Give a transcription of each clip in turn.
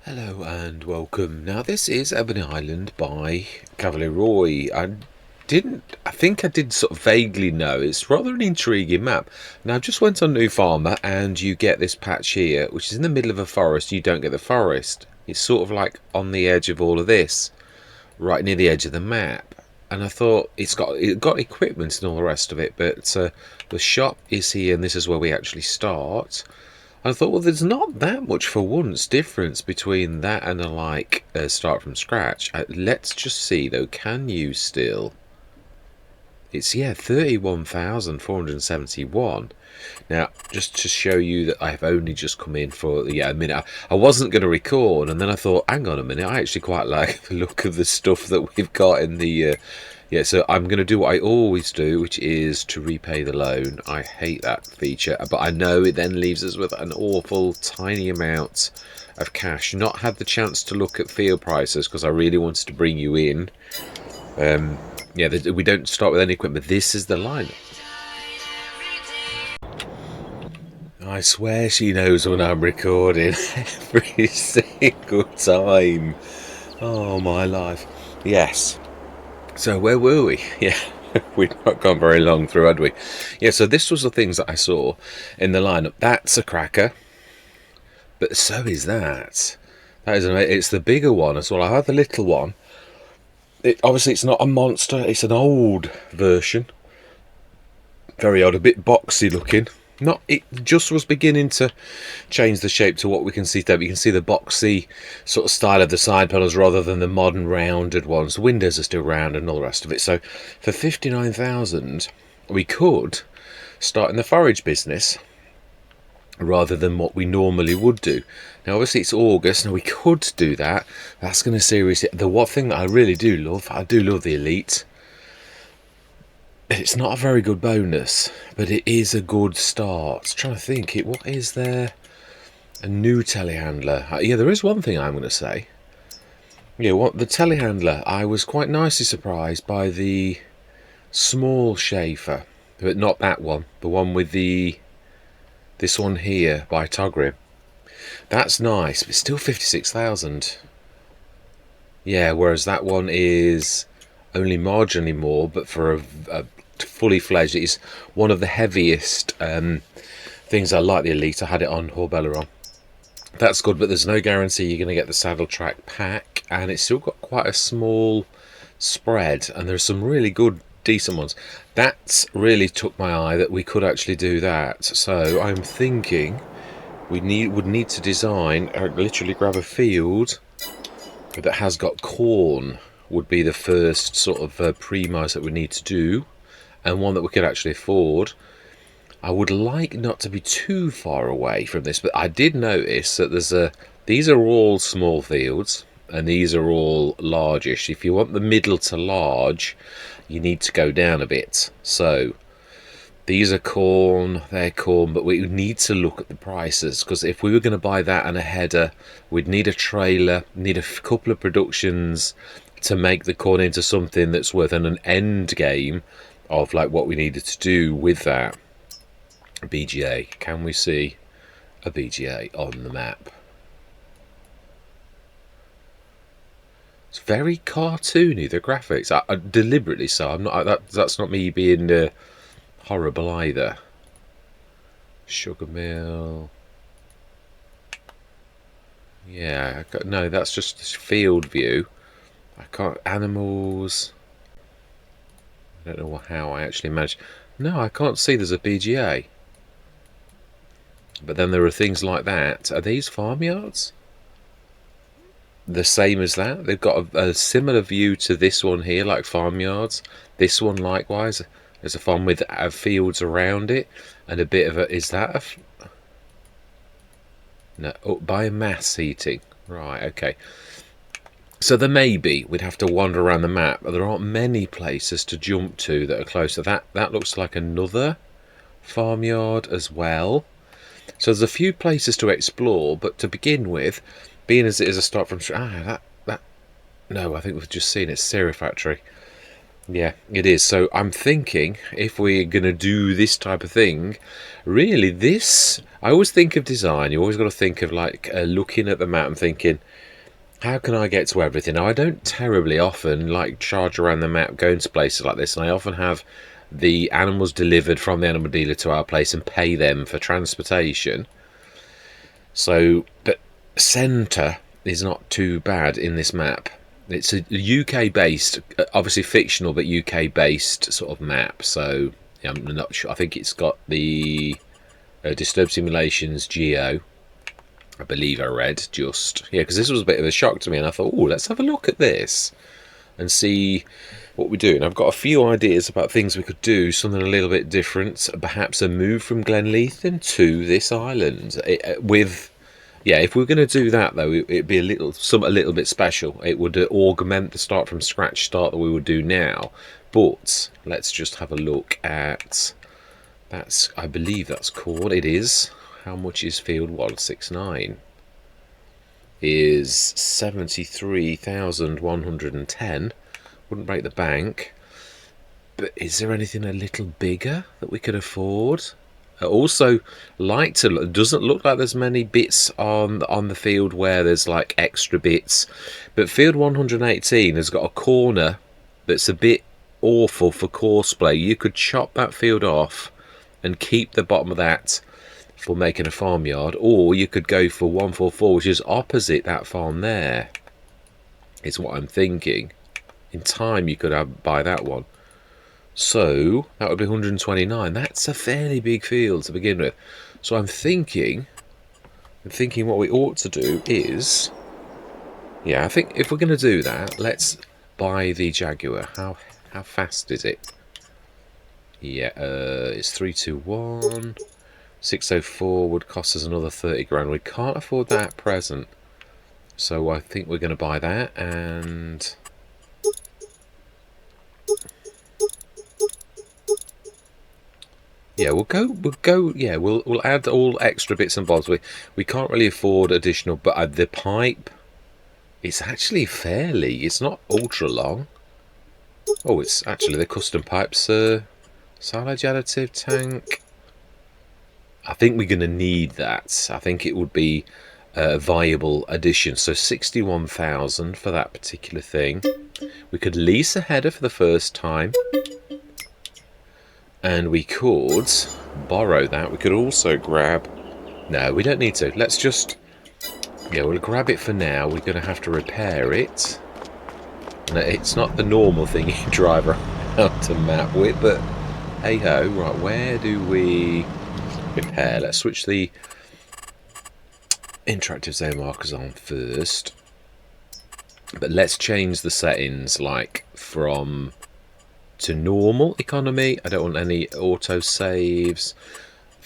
Hello and welcome. Now this is Ebony Island by Cavalier Roy. I think I did sort of vaguely know. It's rather an intriguing map. Now I just went on New Farmer and you get this patch here, which is in the middle of a forest. You don't get the forest. It's sort of like on the edge of all of this, right near the edge of the map. And I thought it got equipment and all the rest of it, but the shop is here and this is where we actually start. I thought, well, there's not that much for once difference between that and a start from scratch. Let's just see though, can you still? It's, yeah, 31,471. Now, just to show you that I've only just come in for a minute. I wasn't going to record, and then I thought, hang on a minute, I actually quite like the look of the stuff that we've got in the yeah, so I'm going to do what I always do, which is to repay the loan. I hate that feature, but I know it then leaves us with an awful tiny amount of cash. Not had the chance to look at field prices because I really wanted to bring you in. Yeah, we don't start with any equipment. This is the line. I swear she knows when I'm recording every single time. Oh, my life. Yes. So where were we? Yeah, we'd not gone very long through, had we? Yeah, so this was the things that I saw in the lineup. That's a cracker, but so is that. That is it's the bigger one as well. I had the little one. Obviously, it's not a monster. It's an old version. Very odd, a bit boxy looking. It just was beginning to change the shape to what we can see there. You can see the boxy sort of style of the side panels rather than the modern rounded ones. The windows are still round and all the rest of it. So for 59,000 we could start in the forage business rather than what we normally would do. Now obviously it's August. Now we could do that. That's going to seriously... The one thing that I really do love, I do love the Elite. It's not a very good bonus, but it is a good start. I'm trying to think, what is there? A new telehandler. Yeah, there is one thing I'm going to say. Yeah, the telehandler, I was quite nicely surprised by the small Schaefer, but not that one. The one with this one here by Togrim. That's nice, but still 56,000. Yeah, whereas that one is only marginally more, but for a fully fledged, it's one of the heaviest things. I like the Elite. I had it on Horbelleron. That's good, but there's no guarantee you're going to get the saddle track pack, and it's still got quite a small spread, and there's some really good decent ones. That really took my eye, that we could actually do that. So I'm thinking we would need to design, literally grab a field that has got corn. Would be the first sort of premise that we need to do, and one that we could actually afford. I would like not to be too far away from this, but I did notice that these are all small fields and these are all largish. If you want the middle to large, you need to go down a bit. So these are corn, they're corn, but we need to look at the prices, because if we were going to buy that and a header, we'd need a trailer, need a couple of productions to make the corn into something that's worth an end game of like what we needed to do with that. BGA, can we see a BGA on the map? It's very cartoony, the graphics. I deliberately so. I'm not. That's not me being horrible either. Sugar mill. Yeah, no, that's just this field view. I can't... Animals. I don't know how I actually managed... No, I can't see there's a BGA. But then there are things like that. Are these farmyards? The same as that? They've got a similar view to this one here, like farmyards. This one likewise. There's a farm with fields around it. And a bit of a... Is that a... No, oh, biomass heating. Right, okay. So there may be, we'd have to wander around the map, but there aren't many places to jump to that are closer. That looks like another farmyard as well. So there's a few places to explore, but to begin with, being as it is a start from... No, I think we've just seen it, Cereal Factory. Yeah, it is. So I'm thinking if we're going to do this type of thing, really this... I always think of design. You always got to think of like looking at the map and thinking, how can I get to everything? Now, I don't terribly often like charge around the map going to places like this, and I often have the animals delivered from the animal dealer to our place and pay them for transportation. So, but centre is not too bad in this map. It's a UK based, obviously fictional, but UK based sort of map. So yeah, I'm not sure. I think it's got the Disturbed Simulations Geo, I believe I read, just, yeah, because this was a bit of a shock to me, and I thought, oh, let's have a look at this and see what we do. And I've got a few ideas about things we could do, something a little bit different, perhaps a move from Glenleithen to this island. Yeah, if we're going to do that, though, it'd be a little bit special. It would augment the start from scratch start that we would do now. But let's just have a look at, I believe that's called, it is. How much is field 169? Is 73,110. Wouldn't break the bank. But is there anything a little bigger that we could afford? Also, doesn't look like there's many bits on the field where there's like extra bits. But field 118 has got a corner that's a bit awful for courseplay. You could chop that field off and keep the bottom of that for making a farmyard, or you could go for 144, which is opposite that farm there. Is what I'm thinking. In time, you could buy that one. So that would be 129. That's a fairly big field to begin with. So I'm thinking what we ought to do is, yeah, I think if we're going to do that, let's buy the Jaguar. How fast is it? Yeah, it's 321. 604 would cost us another 30 grand. We can't afford that at present, so I think we're going to buy that. And yeah, we'll add all extra bits and bobs. We can't really afford additional, but the pipe, it's actually it's not ultra long. Oh, it's actually the custom pipes, silage additive tank. I think we're going to need that. I think it would be a viable addition. So 61,000 for that particular thing. We could lease a header for the first time, and we could borrow that. We could also grab, no, we don't need to. Let's just, yeah, we'll grab it for now. We're going to have to repair it. And it's not the normal thing you drive around to map with, but hey ho. Right, where do we repair? Let's switch the interactive zone markers on first, but let's change the settings like from to normal economy. I don't want any auto saves.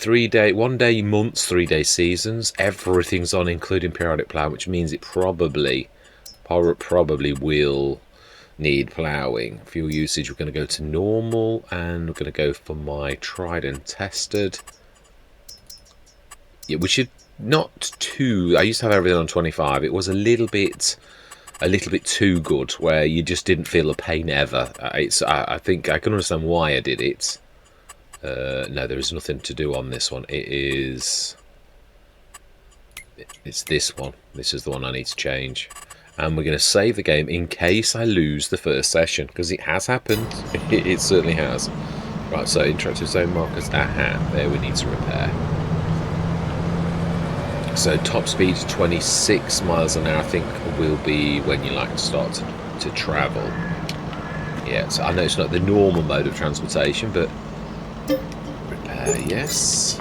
1 day months, 3 day seasons, everything's on including periodic plow, which means it probably will need ploughing. Fuel usage, we're going to go to normal, and we're going to go for my tried and tested. Yeah, we should not too. I used to have everything on 25. It was a little bit too good, where you just didn't feel a pain ever. I think I can understand why I did it. No, there is nothing to do on this one. It's this one. This is the one I need to change. And we're going to save the game in case I lose the first session, because it has happened. It certainly has. Right, so interactive zone markers. Aha, there we need to repair. So top speed 26 miles an hour, I think, will be when you like to start to travel. Yeah, so I know it's not the normal mode of transportation, but repair, yes.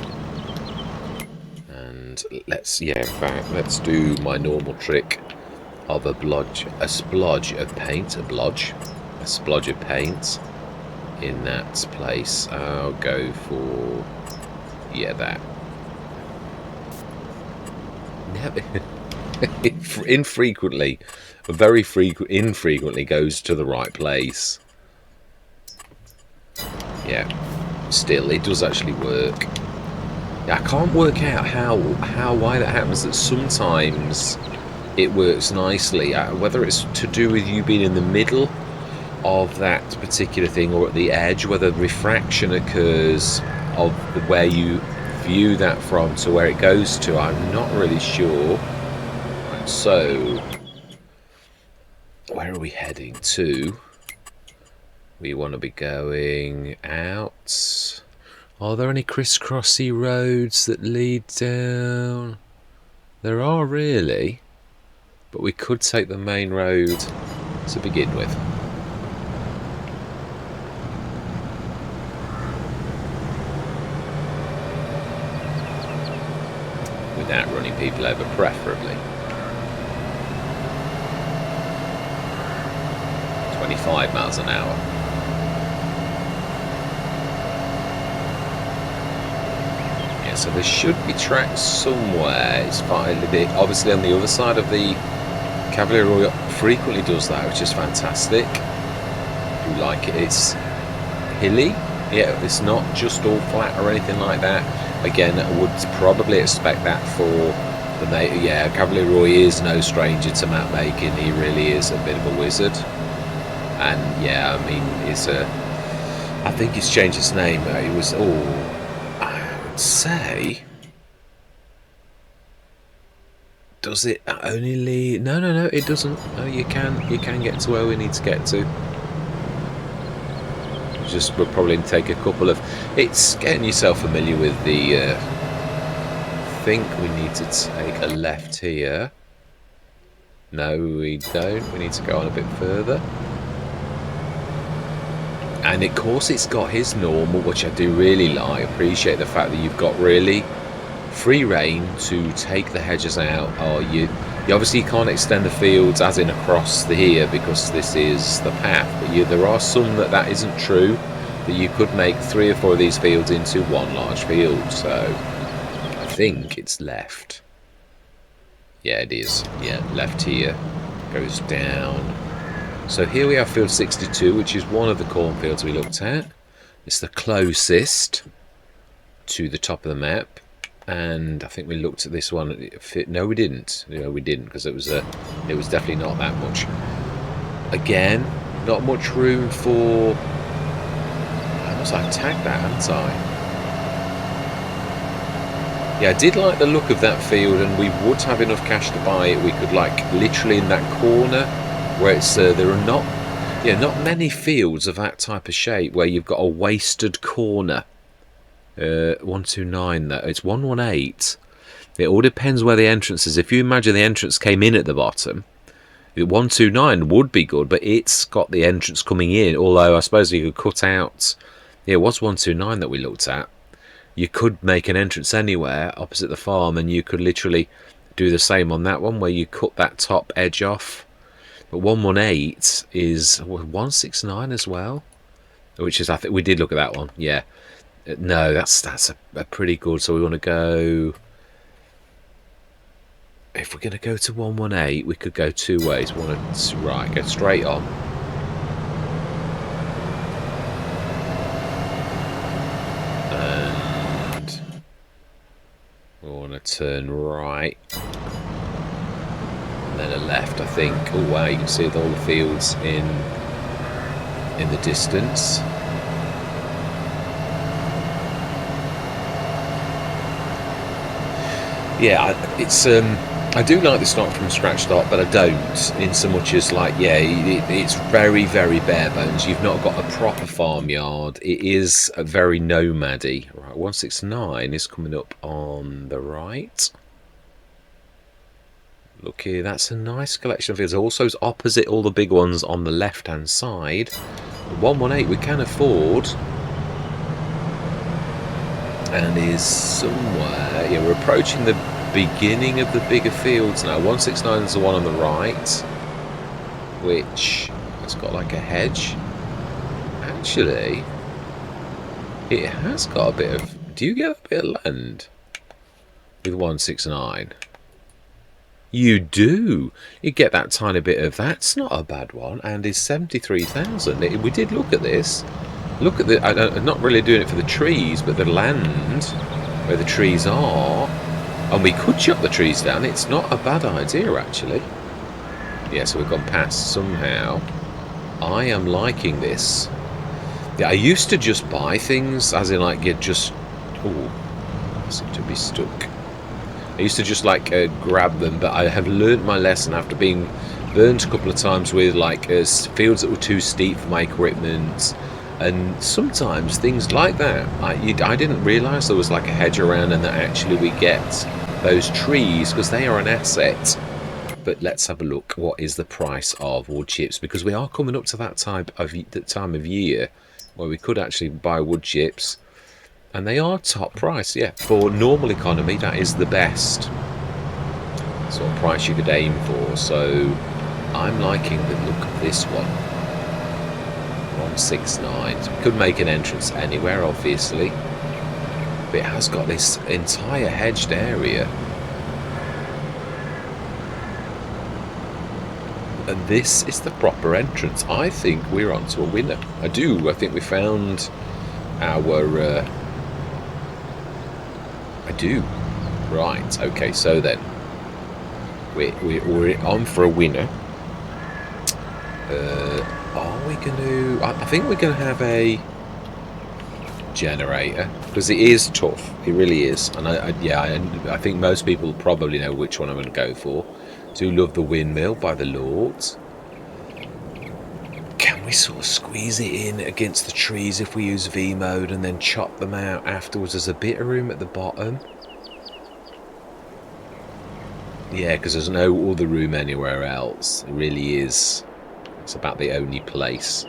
And let's, yeah, in fact, let's do my normal trick of a splodge of paint in that place. I'll go for, yeah, that. Infrequently goes to the right place. Yeah, still it does actually work. Yeah, I can't work out why that happens. That sometimes it works nicely, whether it's to do with you being in the middle of that particular thing or at the edge, whether refraction occurs of where you view that from to where it goes to, I'm not really sure. Right, so where are we heading to? We want to be going out. Are there any crisscrossy roads that lead down? There are really, but we could take the main road to begin with. Without running people over, preferably. 25 miles an hour. Yeah, so there should be tracks somewhere. It's fine. Obviously on the other side of the Cavalier Roy frequently does that, which is fantastic. I do like it. It's hilly. Yeah, it's not just all flat or anything like that. Again, I would probably expect that for the mate. Yeah, Cavalier Roy is no stranger to map making. He really is a bit of a wizard. And yeah, I mean, I think it's changed its name. It was, I would say, does it only lead? No, it doesn't. No, you can get to where we need to get to. We'll probably take a couple of. It's getting yourself familiar with the. I think we need to take a left here. No, we don't. We need to go on a bit further. And of course, it's got his normal, which I do really like. Appreciate the fact that you've got really free reign to take the hedges out. Or you obviously can't extend the fields as in across the here because this is the path. But there are some that isn't true. That you could make 3 or 4 of these fields into one large field. So I think it's left. Yeah, it is. Yeah, left here goes down. So here we have field 62, which is one of the cornfields we looked at. It's the closest to the top of the map. And I think we looked at this one. No, we didn't. No, we didn't, because it was definitely not that much. Again, not much room for. I tagged that, hadn't I? Yeah, I did like the look of that field, and we would have enough cash to buy it. We could, like, literally in that corner where it's there are not many fields of that type of shape where you've got a wasted corner. 129 though, it's 118. It all depends where the entrance is. If you imagine the entrance came in at the bottom, 129 would be good, but it's got the entrance coming in. Although I suppose you could cut out. Yeah, it was 129 that we looked at. You could make an entrance anywhere opposite the farm, and you could literally do the same on that one where you cut that top edge off. But 118 is 169 as well, which is, I think we did look at that one. Yeah, no, that's a pretty good. So we want to go. If we're going to go to 118, we could go 2 ways. Right, go straight on. And we want to turn right. And then a left, I think. Oh wow, you can see all the fields in the distance. Yeah, it's I do like the start from scratch start, but I don't in so much as, like, yeah, it's very, very bare bones. You've not got a proper farmyard. It is a very nomady. Right, 169 is coming up on the right. Look here, that's a nice collection of fields. Also, it's opposite all the big ones on the left-hand side. 118 we can afford. And is somewhere. Yeah, we're approaching the beginning of the bigger fields now. 169 is the one on the right, which has got like a hedge. Actually, it has got a bit of. Do you get a bit of land with 169? You do. You get that tiny bit of. That's not a bad one, and is 73,000. We did look at this. Look at the. I'm not really doing it for the trees, but the land where the trees are, and we could chop the trees down. It's not a bad idea, actually. Yeah, so we've gone past somehow. I am liking this. Yeah, I used to just buy things, as in, like, get just. Ooh. seem to be stuck. I used to just like grab them, but I have learnt my lesson after being burnt a couple of times with like fields that were too steep for my equipment, and sometimes things like that. I didn't realise there was like a hedge around, and that actually we get those trees because they are an asset. But let's have a look. What is the price of wood chips? Because we are coming up to that time of year where we could actually buy wood chips. And they are top price, yeah. For normal economy, that is the best sort of price you could aim for. So I'm liking the look of this one. 169. So we could make an entrance anywhere, obviously. But it has got this entire hedged area. And this is the proper entrance. I think we're onto a winner. I do. I think we found our... I do. Right, okay, so then we're on for a winner. Are we going to... I think we're going to have a generator, because it is tough. It really is. And I think most people probably know which one I'm going to go for. Do love the windmill by the Lords. Can we sort of squeeze it in against the trees if we use V mode and then chop them out afterwards? There's a bit of room at the bottom. Yeah, because there's no other room anywhere else. It really is. It's about the only place.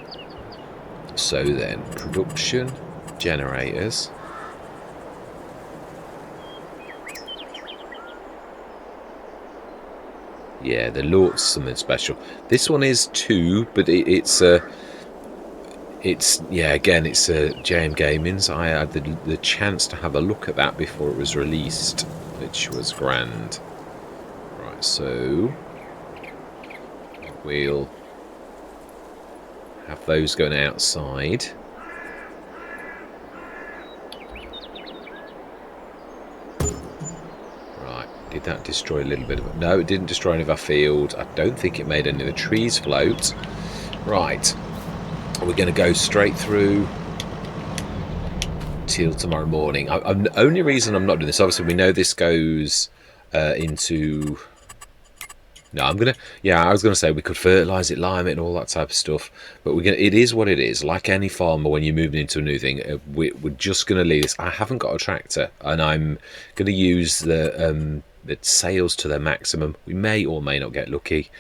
So then, production, generators. Yeah, the Lord's something special. This one is 2, but it's again, it's JM Gaming's. I had the chance to have a look at that before it was released, which was grand. Right, so we'll have those going outside. Did that destroy a little bit of it? No, it didn't destroy any of our field. I don't think it made any of the trees float. Right. We're going to go straight through till tomorrow morning. The only reason I'm not doing this, obviously we know this goes into... No, I'm going to... Yeah, I was going to say we could fertilise it, lime it and all that type of stuff. But we're gonna, it is what it is. Like any farmer when you're moving into a new thing, we're just going to leave this. I haven't got a tractor and I'm going to use the sales to their maximum. We may or may not get lucky.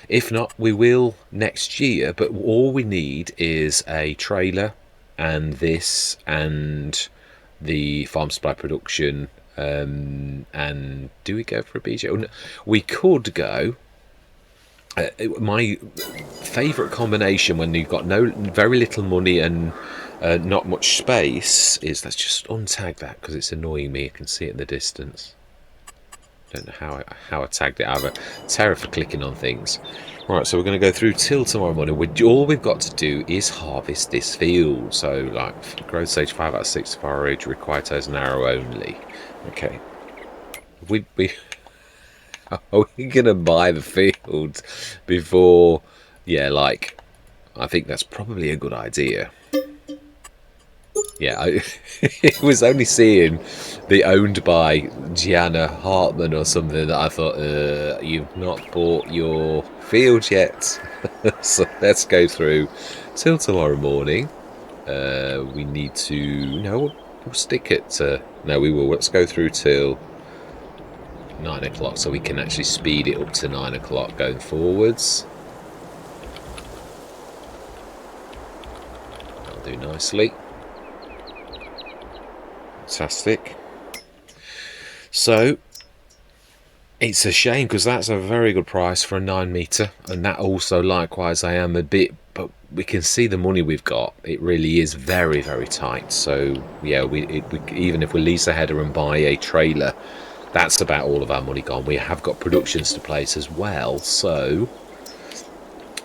If not, we will next year. But all we need is a trailer and this and the farm supply production. And do we go for a BJ? Oh, no. We could go. My favourite combination when you've got very little money and not much space is, let's just untag that because it's annoying me. I can see it in the distance. Don't know how I tagged it. I have a terror for clicking on things. Right, so we're going to go through till tomorrow morning. All we've got to do is harvest this field. So, like, growth stage 5 out of 6 forage, required toes and arrow only. Okay. Are we going to buy the field before... Yeah, like, I think that's probably a good idea. Yeah, it was only seeing the owned by Gianna Hartman or something that I thought, you've not bought your field yet. So let's go through till tomorrow morning. We need to... No, we'll stick it... no, we will. Let's go through till 9 o'clock so we can actually speed it up to 9 o'clock going forwards. That'll do nicely. Fantastic. So it's a shame because that's a very good price for a 9 metre, and that also likewise I am a bit, but we can see the money we've got. It really is very, very tight. So yeah, even if we lease a header and buy a trailer, that's about all of our money gone. We have got productions to place as well, so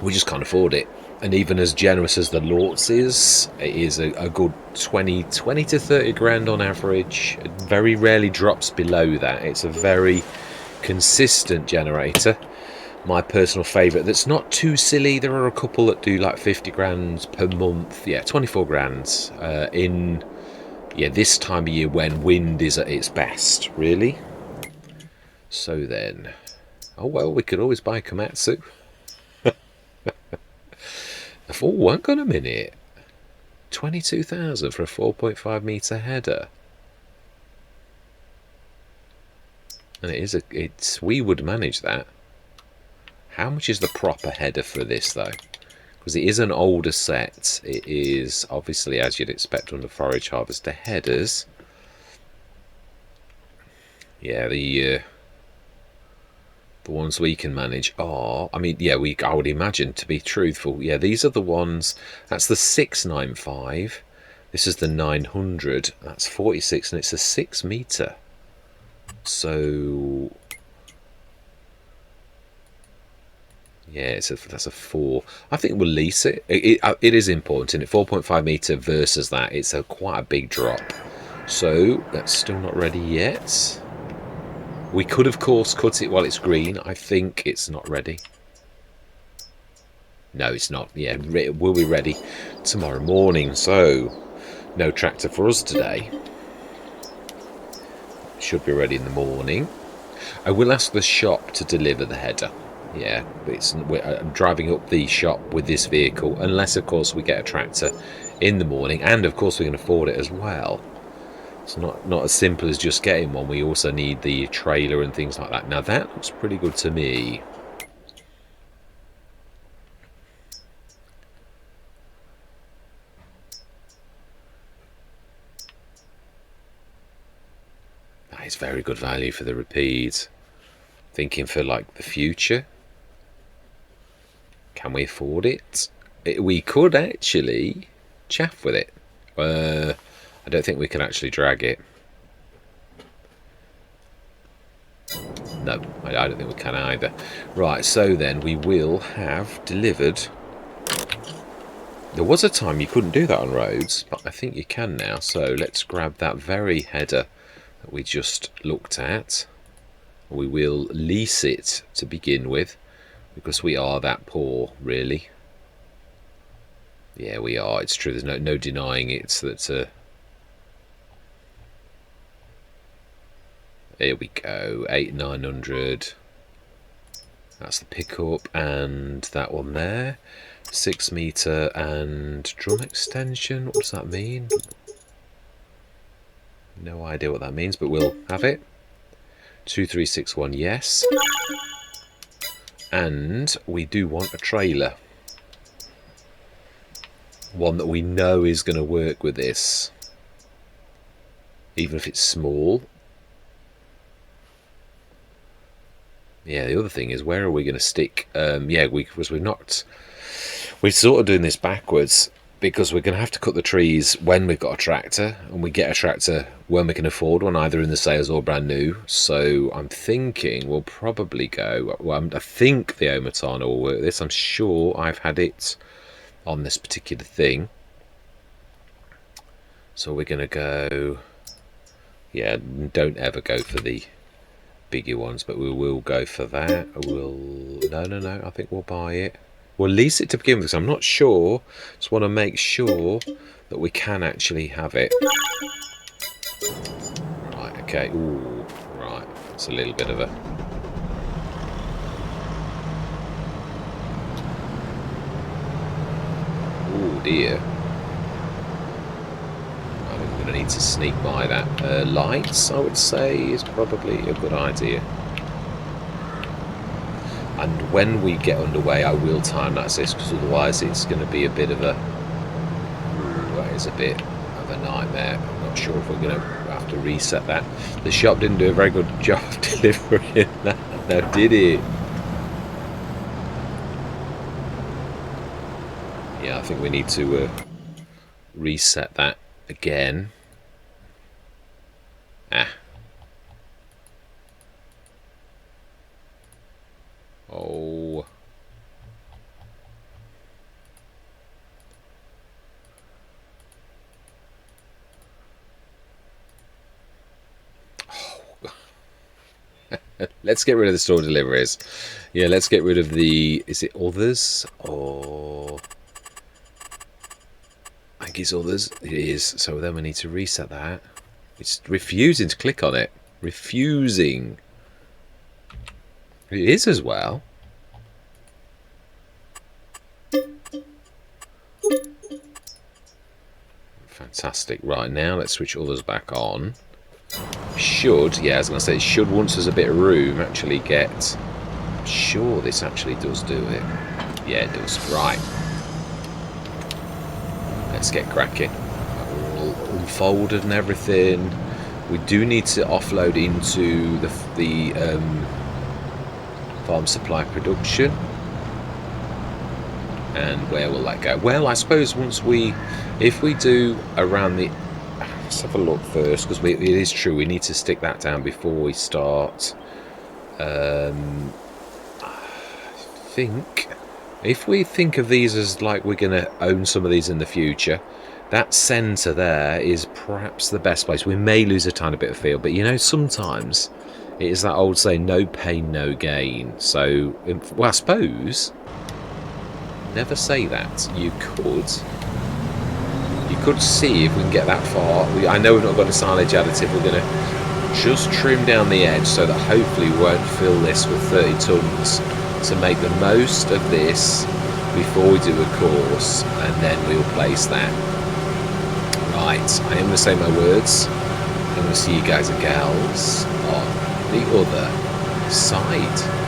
we just can't afford it. And even as generous as the Lortz is, it is a good 20 to 30 grand on average. It very rarely drops below that. It's a very consistent generator. My personal favourite that's not too silly. There are a couple that do like 50 grand per month. Yeah, 24 grand in Yeah, this time of year when wind is at its best, really. So then, oh well, we could always buy Komatsu. Oh, hang on a minute. 22,000 for a 4.5 meter header. And we would manage that. How much is the proper header for this though? Because it is an older set. It is obviously, as you'd expect under forage harvester headers. Yeah, the ones we can manage are, I mean, yeah, I would imagine, to be truthful, yeah, these are the ones. That's the 695. This is the 900. That's 46, and it's a 6 meter. So yeah, that's a 4. I think we'll lease it. It is important, isn't it? 4.5 meter versus that. It's quite a big drop. So that's still not ready yet. We could, of course, cut it while it's green. I think it's not ready. No, it's not. Yeah, we'll be ready tomorrow morning. So no tractor for us today. Should be ready in the morning. I will ask the shop to deliver the header. Yeah, I'm driving up the shop with this vehicle, unless of course we get a tractor in the morning, and of course we can afford it as well. It's not as simple as just getting one. We also need the trailer and things like that. Now that looks pretty good to me. That is very good value for the repeat. Thinking for like the future. Can we afford it? We could actually chaff with it. I don't think we can actually drag it. No, I don't think we can either. Right, so then we will have delivered. There was a time you couldn't do that on roads, but I think you can now. So let's grab that very header that we just looked at. We will lease it to begin with, because we are that poor, really. Yeah, we are. It's true. There's no denying it. That here we go. 900. That's the pickup, and that one there. 6 meter and drum extension. What does that mean? No idea what that means, but we'll have it. 2361, yes. And we do want a trailer. One that we know is going to work with this, even if it's small. Yeah, the other thing is, where are we going to stick? Yeah, we're sort of doing this backwards, because we're going to have to cut the trees when we've got a tractor, and we get a tractor when we can afford one, either in the sales or brand new. So I'm thinking we'll probably go, well, I think the Omatana will work this. I'm sure I've had it on this particular thing. So we're going to go, yeah, don't ever go for the bigger ones, but we will go for that. No, I think we'll buy it. We'll lease it to begin with, because I'm not sure. Just want to make sure that we can actually have it. Right, okay. Ooh, right. It's a little bit of a... Oh dear. I think we're going to need to sneak by that. Lights, I would say, is probably a good idea. And when we get underway, I will time lapse this, because otherwise it's going to be a bit of a... Ooh, that is a bit of a nightmare. I'm not sure if we're going to have to reset that. The shop didn't do a very good job delivering that, now did it? Yeah, I think we need to reset that again. Oh. Let's get rid of the store deliveries. Yeah, let's get rid of the... Is it others? Or... I is others. It is. So then we need to reset that. It's refusing to click on it. Refusing. It is as well. Fantastic. Right, now let's switch others back on. Should, yeah, I was going to say, it should, once there's a bit of room, actually get... I'm sure this actually does do it. Yeah, it does. Right. Let's get cracking. All unfolded and everything. We do need to offload into the farm supply production. And where will that go? Well, I suppose if we do around the... Let's have a look first, because it is true, we need to stick that down before we start. I think, if we think of these as like we're going to own some of these in the future, that centre there is perhaps the best place. We may lose a tiny bit of field, but you know, sometimes it is that old saying, no pain, no gain. So, well, I suppose, never say that. You could see if we can get that far. I know we've not got a silage additive. We're going to just trim down the edge so that hopefully we won't fill this with 30 tonnes to make the most of this before we do a course, and then we'll place that. Right, I am going to say my words. I'm going to see you guys and gals on the other side.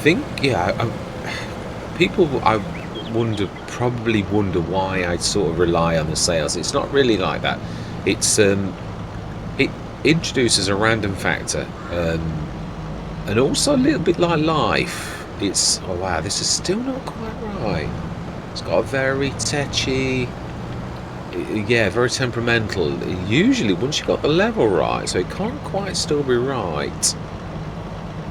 think, yeah, people, I probably wonder why I sort of rely on the sales. It's not really like that. It's it introduces a random factor, and also a little bit like life. It's, oh wow, this is still not quite right. It's got a very tetchy, yeah, very temperamental. Usually, once you've got the level right, so it can't quite still be right.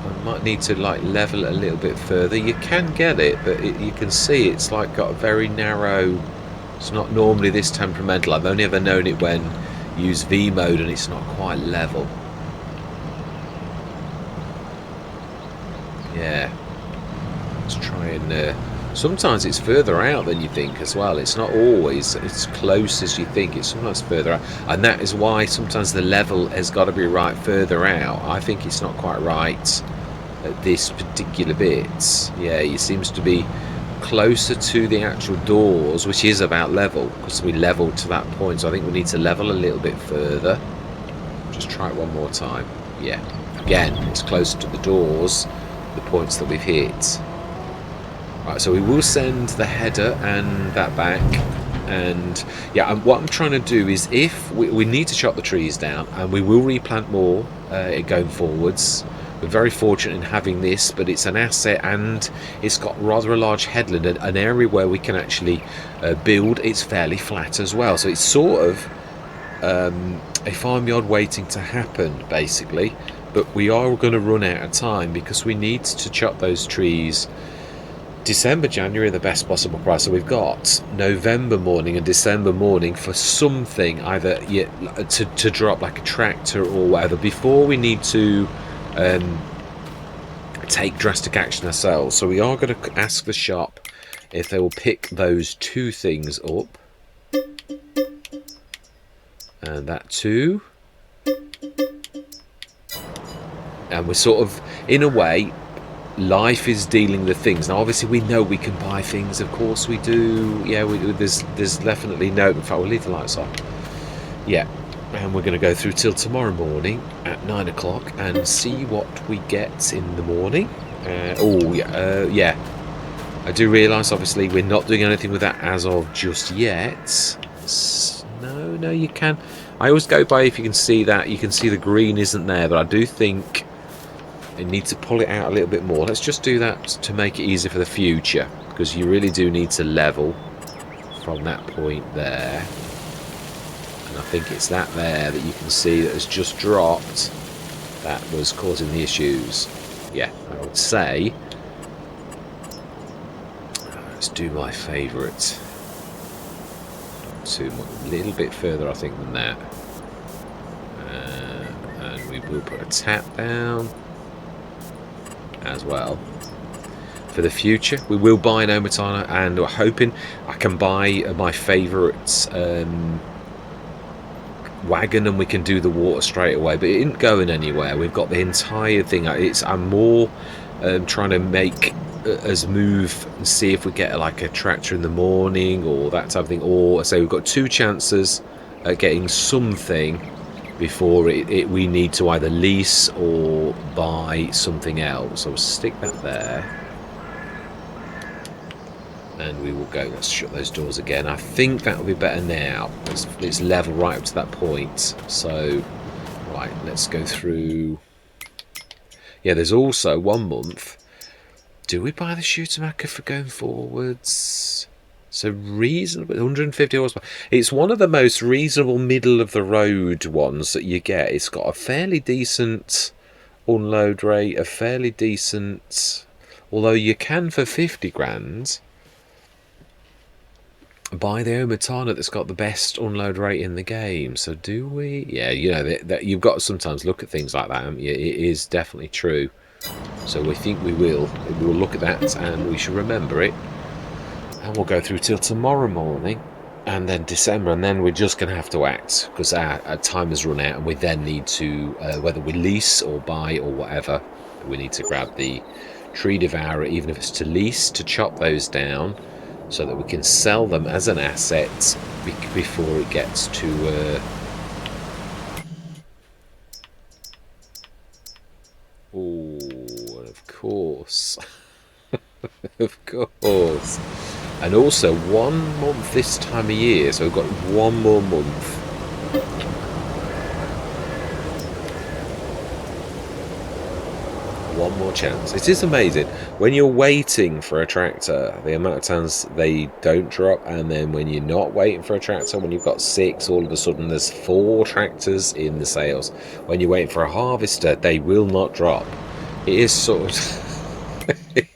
I might need to like level it a little bit further. You can get it, but you can see it's like got a very narrow. It's not normally this temperamental. I've only ever known it when you use V mode and it's not quite level. Yeah, let's try and. Sometimes it's further out than you think as well. It's not always as close as you think. It's sometimes further out, and that is why sometimes the level has got to be right further out. I think it's not quite right at this particular bit. Yeah, it seems to be closer to the actual doors, which is about level, because we leveled to that point. So I think we need to level a little bit further. Just try it one more time. Yeah, again, it's closer to the doors, the points that we've hit. Right, so we will send the header and that back, and yeah, and what I'm trying to do is, if we need to chop the trees down, and we will replant more going forwards. We're very fortunate in having this, but it's an asset, and it's got rather a large headland, an area where we can actually build. It's fairly flat as well, so it's sort of a farmyard waiting to happen, basically. But we are going to run out of time because we need to chop those trees December, January, the best possible price. So we've got November morning and December morning for something, either to drop like a tractor or whatever, before we need to take drastic action ourselves. So we are going to ask the shop if they will pick those two things up, and that too, and we're sort of, in a way, life is dealing the things. Now obviously we know we can buy things, of course we do. Yeah, there's definitely no, in fact we'll leave the lights on. Yeah, and we're going to go through till tomorrow morning at 9 o'clock and see what we get in the morning. Yeah, I do realise obviously we're not doing anything with that as of just yet. No, you can. I always go by, if you can see that, you can see the green isn't there, but I do think I need to pull it out a little bit more. Let's just do that to make it easier for the future, because you really do need to level from that point there. And I think it's that there that you can see that has just dropped that was causing the issues. Yeah, I would say. Let's do my favourite. Too much, a little bit further I think than that. And we will put a tap down as well for the future. We will buy an Omatana, and we're hoping I can buy my favourite wagon, and we can do the water straight away, but it isn't going anywhere. We've got the entire thing. I'm more trying to make us move and see if we get like a tractor in the morning or that type of thing, or say we've got two chances at getting something before we need to either lease or buy something else. So we'll stick that there, and we will go. Let's shut those doors again. I think that will be better now. It's level right up to that point. So right, let's go through. Yeah, there's also 1 month. Do we buy the Shootermaker for going forwards? So reasonable, 150 horsepower. It's one of the most reasonable middle of the road ones that you get. It's got a fairly decent unload rate, a fairly decent, although you can for 50 grand buy the Omatana that's got the best unload rate in the game. So do we? Yeah, you know that you've got to sometimes look at things like that, haven't you? It is definitely true. So we think we will look at that, and we should remember it. And we'll go through till tomorrow morning, and then December, and then we're just going to have to act, because our time has run out, and we then need to, whether we lease or buy or whatever, we need to grab the Tree Devourer, even if it's to lease, to chop those down, so that we can sell them as an asset before it gets to... Oh, of course. Of course. And also 1 month this time of year, so we've got 1 more month. One more chance. It is amazing when you're waiting for a tractor, the amount of times they don't drop, and then when you're not waiting for a tractor, when you've got 6, all of a sudden there's 4 tractors in the sales. When you're waiting for a harvester, they will not drop. It is sort of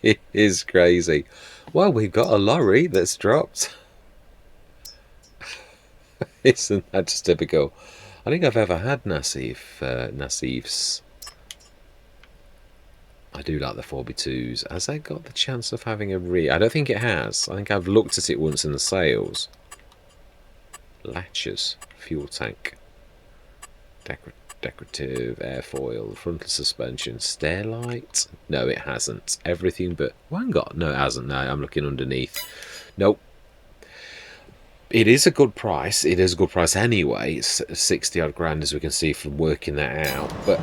it is crazy. Well, we've got a lorry that's dropped. Isn't that just typical? I think I've ever had Nassif's. I do like the 4x2s. Has that got the chance of having a I don't think it has. I think I've looked at it once in the sales. Latches, fuel tank, decorative airfoil, frontal suspension, stair light. No, it hasn't. Everything but one got. No, it hasn't. No, I'm looking underneath. Nope. It is a good price. It is a good price anyway. It's 60 odd grand, as we can see from working that out. But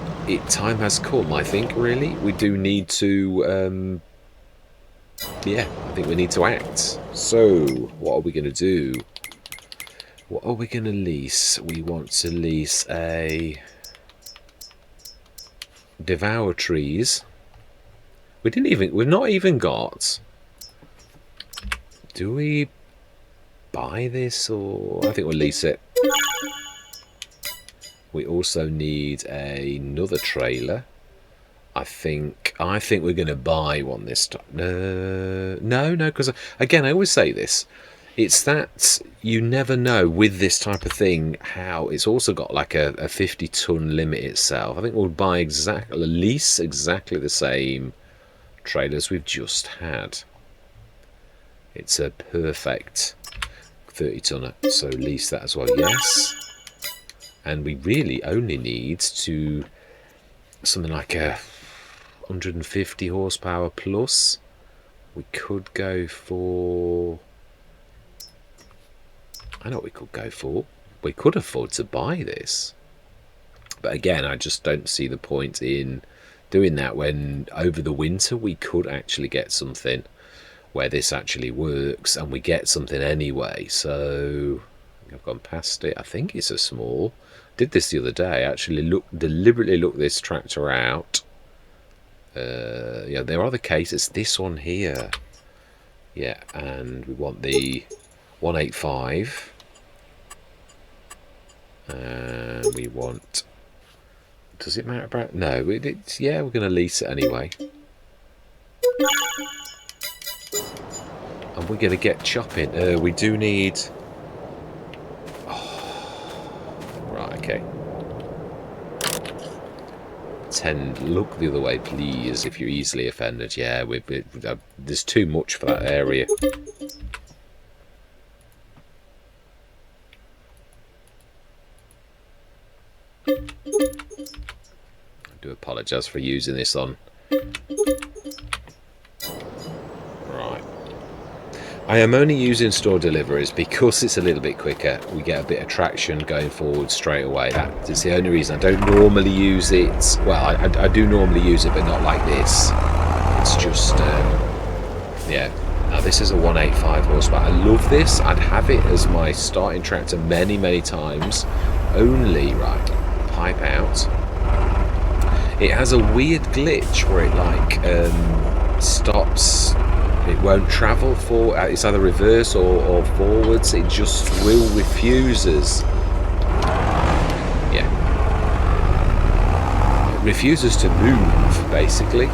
time has come, I think, really. We do need to, yeah, I think we need to act. So, what are we going to do? What are we going to lease? We want to lease a Devour Trees. We've not even got. Do we buy this, or I think we'll lease it. We also need another trailer. I think we're going to buy one this time. No, because again, I always say this. It's that you never know with this type of thing how it's also got like a 50-ton limit itself. I think we'll buy lease exactly the same trailers we've just had. It's a perfect 30-tonner, so lease that as well. Yes, and we really only need to something like a 150 horsepower plus. We could go for, I know what we could go for. We could afford to buy this, but again, I just don't see the point in doing that when over the winter we could actually get something where this actually works, and we get something anyway. So I've gone past it. I think it's a small. Did this the other day. Actually deliberately looked this tractor out. Yeah, there are the cases. This one here. Yeah, and we want the 185. And we want. Does it matter about? No, it's yeah. We're going to lease it anyway. And we're going to get chopping. We do need. Oh, right, okay. Look the other way, please, if you're easily offended. Yeah, there's too much for that area. I do apologise for using this on. Right. I am only using store deliveries because it's a little bit quicker. We get a bit of traction going forward straight away. That is the only reason. I don't normally use it. Well, I do normally use it, but not like this. It's just, yeah. Now this is a 185 horsepower. I love this. I'd have it as my starting tractor many, many times. Only, right, pipe out. It has a weird glitch where it like stops. It won't travel for. It's either reverse or forwards. It just refuses. Yeah, it refuses to move, basically.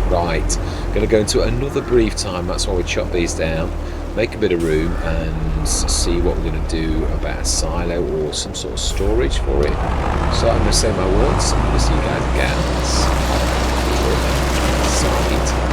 Right, going to go into another brief time. That's why we chop these down, make a bit of room, and see what we're going to do about a silo or some sort of storage for it. So I'm going to say my words. I'm going to see you guys again. Side.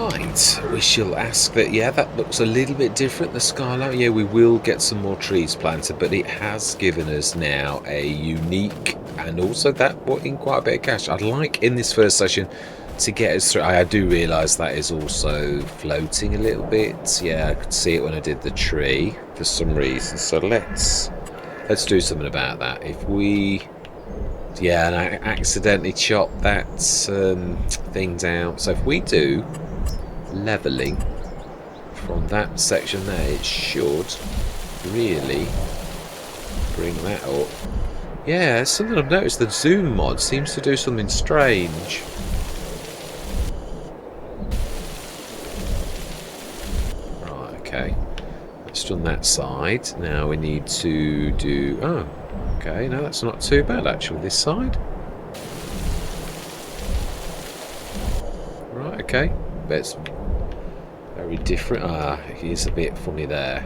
Right, we shall ask that. Yeah, that looks a little bit different, the skylight. Yeah, we will get some more trees planted, but it has given us now a unique, and also that brought in quite a bit of cash. I'd like in this first session to get us through. I do realise that is also floating a little bit. Yeah, I could see it when I did the tree for some reason. So let's do something about that. If we... Yeah, and I accidentally chopped that thing down. So if we do levelling from that section there, it should really bring that up. Yeah, it's something I've noticed. The zoom mod seems to do something strange. Right, okay. Let's done that side. Now we need to do... Oh, okay. No, that's not too bad, actually, this side. Right, okay. But it's very different. Ah, it is a bit funny there.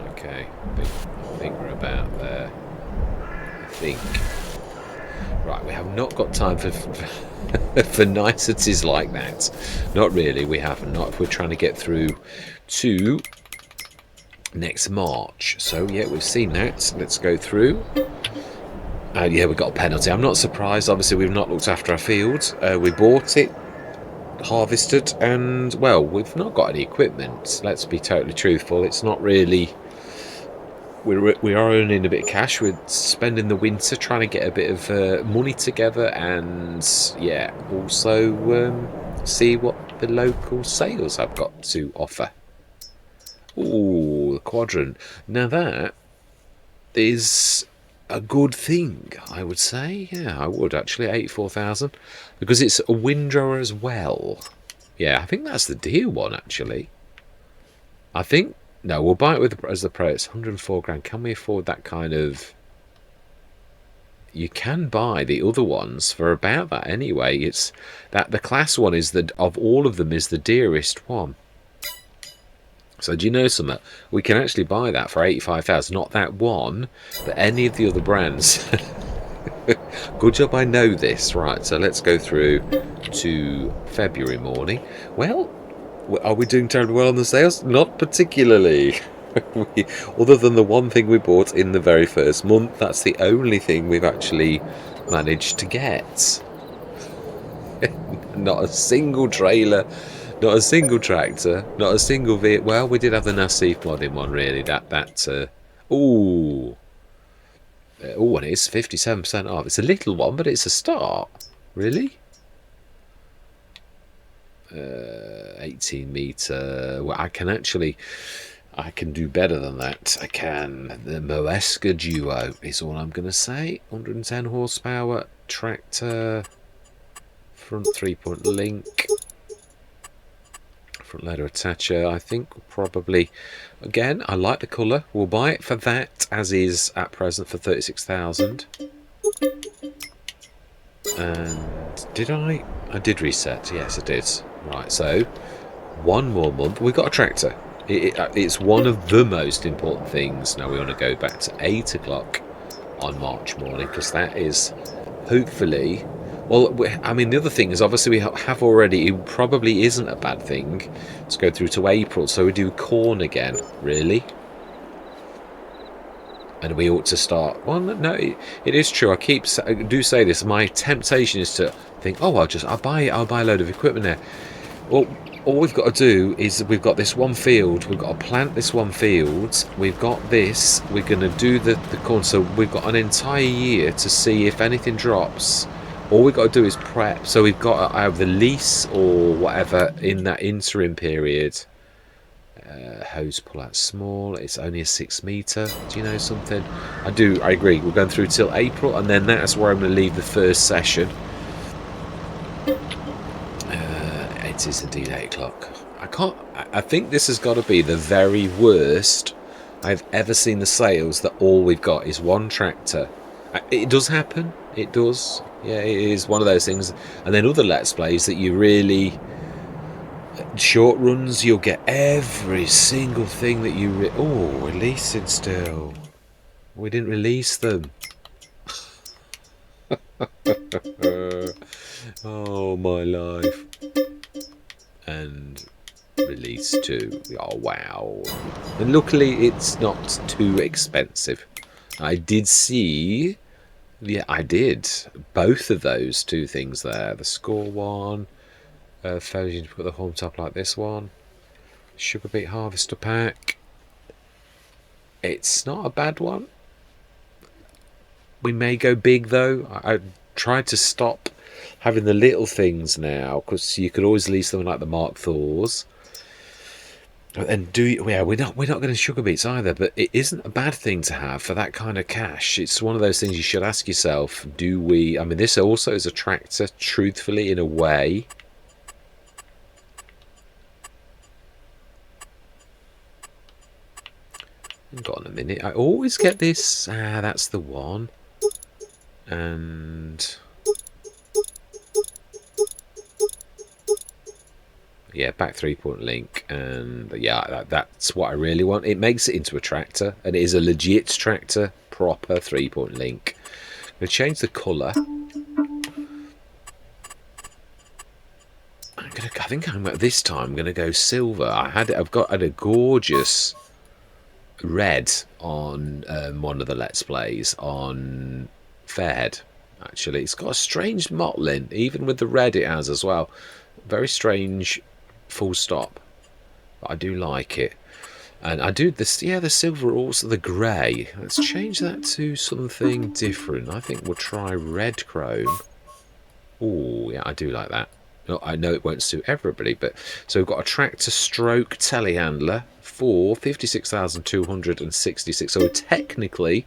Okay, I think we're about there. I think. Right, we have not got time for for niceties like that. Not really, we haven't. Not if we're trying to get through to next March. So yeah, we've seen that. Let's go through. Yeah, we got a penalty. I'm not surprised. Obviously, we've not looked after our fields. We bought it, harvested, and well, we've not got any equipment. Let's be totally truthful. It's not really. We are earning a bit of cash. We're spending the winter trying to get a bit of money together, and yeah, also see what the local sales have got to offer. Ooh, the quadrant. Now that is a good thing, I would say. Yeah, I would actually. 84,000, because it's a windrower as well. Yeah, I think that's the deer one actually. I think. No, we'll buy it with as the pro. It's 104 grand. Can we afford that kind of... You can buy the other ones for about that anyway. It's that the class one is the... Of all of them is the dearest one. So do you know something? We can actually buy that for 85,000. Not that one, but any of the other brands. Good job I know this. Right, so let's go through to February morning. Well... Are we doing terribly well on the sales? Not particularly. Other than the one thing we bought in the very first month, that's the only thing we've actually managed to get. Not a single trailer, not a single tractor, not a single vehicle. Well, we did have the Nassif mod in one, really. Ooh, and it's 57% off. It's a little one, but it's a start. Really? 18 meter. Well, I can do better than that. I can. The Moesca Duo is all I'm going to say. 110 horsepower tractor, front 3-point link, front ladder attacher. I think probably, again, I like the colour. We'll buy it for that as is at present for 36,000. And did I did reset. Yes, I did. Right, so one more month. We've got a tractor. It's one of the most important things. Now we want to go back to 8 o'clock on March morning, because that is hopefully... Well, I mean, the other thing is obviously we have already... It probably isn't a bad thing to go through to April. So we do corn again, really. And we ought to start... Well, no, it is true. I do say this. My temptation is to think, oh, I'll buy a load of equipment there. Well, all we've got to do is we've got this one field. We've got to plant this one field. We've got this. We're going to do the corn. So we've got an entire year to see if anything drops. All we've got to do is prep. So we've got to have the lease or whatever in that interim period. Hose pull out small. It's only a 6 meter. Do you know something? I agree. We're going through till April, and then that's where I'm going to leave the first session. It is indeed 8 o'clock. I think this has got to be the very worst I've ever seen the sales that all we've got is one tractor. It does happen. It does. Yeah, it is one of those things. And then other Let's Plays that you really... Short runs, you'll get every single thing that you... releasing still. We didn't release them. Oh, my life. And release 2. Oh, wow. And luckily, it's not too expensive. I did see... Yeah, I did. Both of those two things there. The score one. Frozen to put the home top like this one. Sugar beet harvester pack. It's not a bad one. We may go big though. I tried to stop having the little things now because you could always lease them like the Mark Thors. And we're not going to sugar beets either, but it isn't a bad thing to have for that kind of cash. It's one of those things you should ask yourself, do we... I mean, this also is a tractor, truthfully, in a way. Hang on a minute. I always get this. Ah, that's the one. And... yeah, back 3-point link. And yeah, that's what I really want. It makes it into a tractor. And it is a legit tractor. Proper 3-point link. I'm going to change the colour. I think this time I'm going to go silver. I've got a gorgeous red on one of the Let's Plays on Fairhead. Actually, it's got a strange mottling, even with the red it has as well. Very strange, full stop. But I do like it, and I do this. Yeah, the silver, also the grey. Let's change that to something different. I think we'll try red chrome. Oh, yeah, I do like that. No, I know it won't suit everybody, but so we've got a tractor stroke telehandler for 56,266. So we technically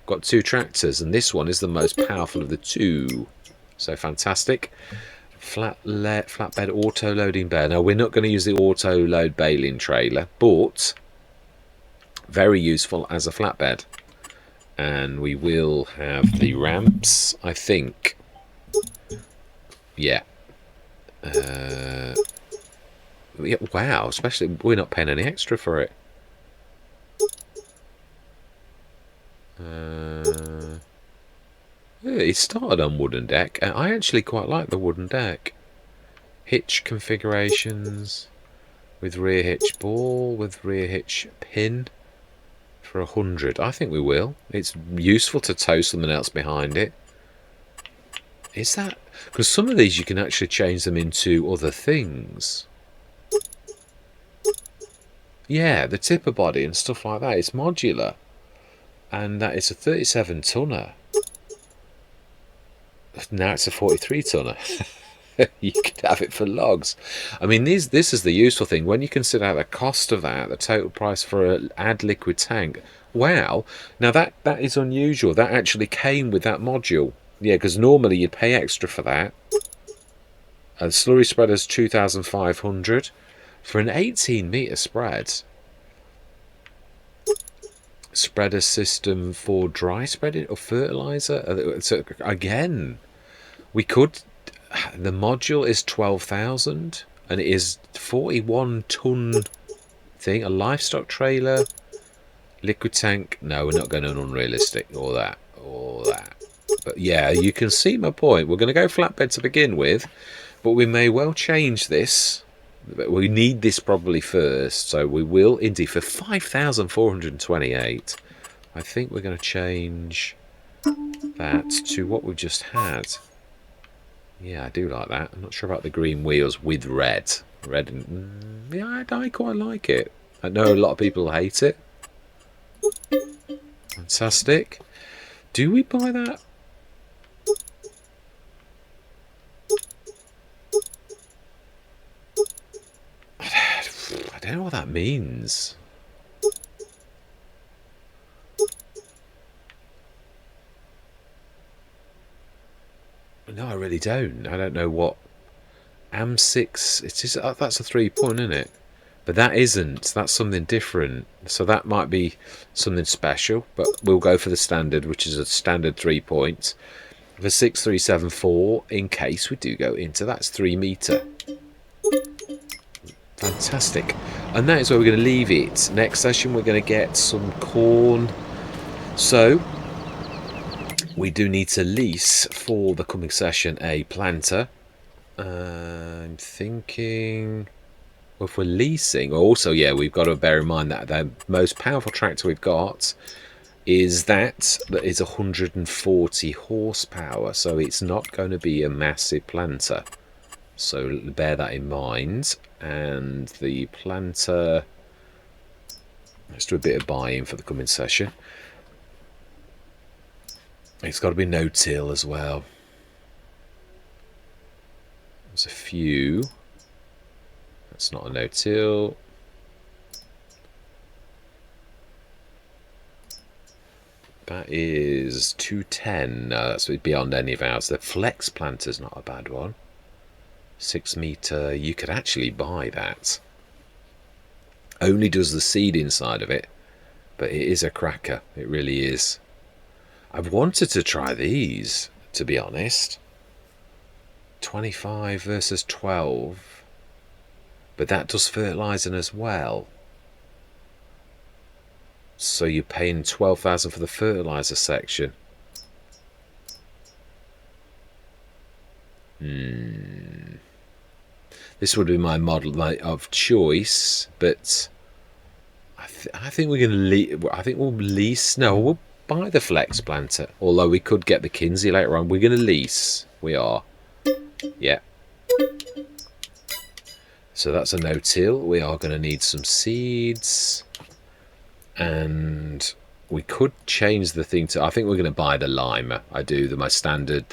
got 2 tractors, and this one is the most powerful of the 2. So fantastic. Flatbed auto loading bear. Now we're not going to use the auto load baling trailer, but very useful as a flatbed. And we will have the ramps, I think. Yeah. Yeah, wow, especially we're not paying any extra for it. Yeah, it started on wooden deck, and I actually quite like the wooden deck. Hitch configurations with rear hitch ball, with rear hitch pin for 100. I think we will. It's useful to tow something else behind it. Is that... because some of these you can actually change them into other things. Yeah, the tipper body and stuff like that. It's modular. And that is a 37 tonner. Now it's a 43 tonner. You could have it for logs. I mean, this is the useful thing. When you consider the cost of that, the total price for an add liquid tank. Wow. Now that is unusual. That actually came with that module. Yeah, because normally you'd pay extra for that. And slurry spreader's 2,500 for an 18-metre spread. Spreader system for dry spreading or fertilizer. So again, we could... the module is 12,000 and it is 41-ton thing. A livestock trailer, liquid tank. No, we're not going to unrealistic or that. But yeah, you can see my point. We're going to go flatbed to begin with, but we may well change this. But we need this probably first, so we will indeed. For 5,428, I think we're going to change that to what we just had. Yeah, I do like that. I'm not sure about the green wheels with red. Red, and yeah, I quite like it. I know a lot of people hate it. Fantastic. Do we buy that? I don't know what that means. No, I really don't. I don't know what AM6. It is. That's a 3-point, isn't it? But that isn't. That's something different. So that might be something special. But we'll go for the standard, which is a standard 3-point. For 6374, in case we do go into that's 3 metre. Fantastic. And that is where we're going to leave it. Next session we're going to get some corn. So we do need to lease for the coming session a planter. I'm thinking, well, if we're leasing, also, yeah, we've got to bear in mind that the most powerful tractor we've got is that is 140 horsepower, so it's not going to be a massive planter. So bear that in mind. And the planter, let's do a bit of buy-in for the coming session. It's got to be no-till as well. There's a few. That's not a no-till. That is 210. No, that's beyond any of ours. The flex planter's not a bad one. 6 meter. You could actually buy that. Only does the seed inside of it, but it is a cracker. It really is. I've wanted to try these, to be honest. 25 versus 12. But that does fertilizing as well. So you're paying 12,000 for the fertilizer section. This would be my model of choice, but I think we're going to I think we'll lease. No, we'll buy the flex planter. Although we could get the Kinsey later on. We're going to lease. We are. Yeah. So that's a no-till. We are going to need some seeds. And we could change the thing to, I think we're going to buy the limer. I do, my standard,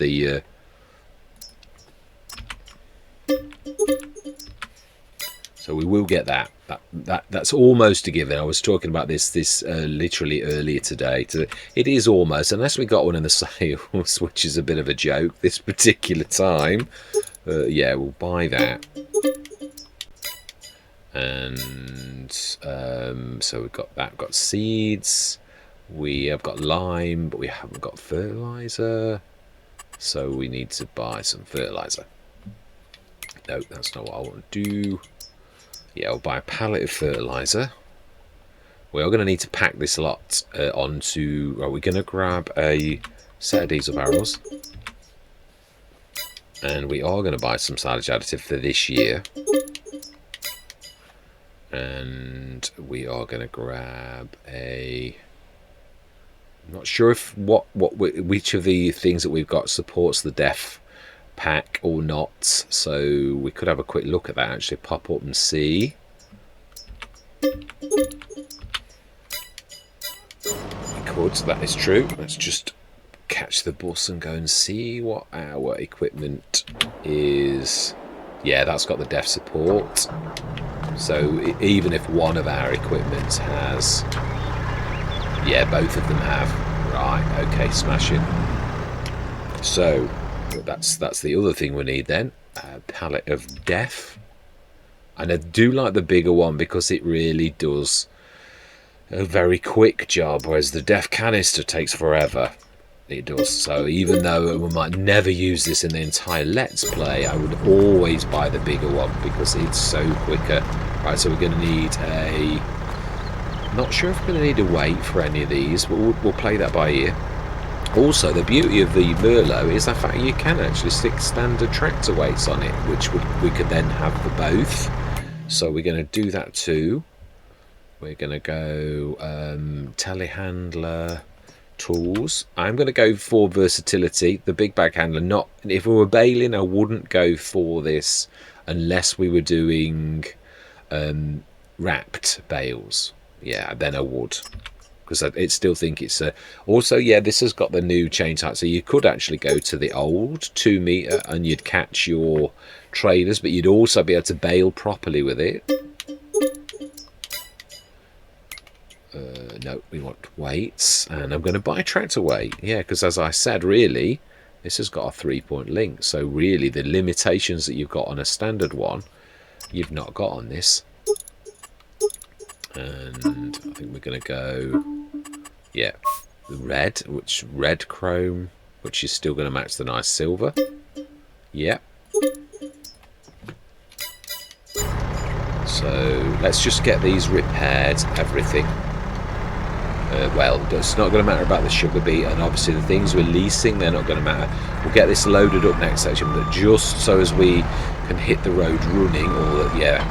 so we will get that. That's almost a given. I was talking about this literally earlier today. It is almost, unless we got one in the sales, which is a bit of a joke this particular time. Yeah, we'll buy that. And so we've got that. We've got seeds. We have got lime, but we haven't got fertilizer. So we need to buy some fertilizer. No, that's not what I want to do. Yeah, I'll buy a pallet of fertilizer. We are going to need to pack this lot onto... Well, we're going to grab a set of diesel barrels. And we are going to buy some silage additive for this year. And we are going to grab a... I'm not sure if which of the things that we've got supports the DEF pack or not, so we could have a quick look at that, actually pop up and see. We could, that is true. Let's just catch the bus and go and see what our equipment is. Yeah, that's got the DEF support, so even if one of our equipment has, yeah, both of them have. Right, okay, smashing. So that's the other thing we need then, a pallet of DEF. And I do like the bigger one because it really does a very quick job, whereas the DEF canister takes forever. It does. So even though we might never use this in the entire Let's Play, I would always buy the bigger one because it's so quicker. Right, so we're going to need a... Not sure if we're going to need a weight for any of these, but we'll play that by ear. Also, the beauty of the Merlot is the fact you can actually stick standard tractor weights on it, which we could then have for both. So we're going to do that too. We're going to go telehandler tools. I'm going to go for versatility, the big bag handler. Not if we were baling, I wouldn't go for this unless we were doing wrapped bales. Yeah, then I would, because I still think it's also, yeah, this has got the new chain type, so you could actually go to the old 2 meter and you'd catch your trailers, but you'd also be able to bale properly with it. No, we want weights, and I'm going to buy tractor weight. Yeah, because as I said, really, this has got a 3-point link, so really the limitations that you've got on a standard one, you've not got on this. And I think we're going to go, yeah, the red chrome, which is still going to match the nice silver. Yeah. So let's just get these repaired, everything. well, it's not going to matter about the sugar beet, and obviously the things we're leasing, they're not going to matter. We'll get this loaded up next section, but just so as we can hit the road running, or yeah,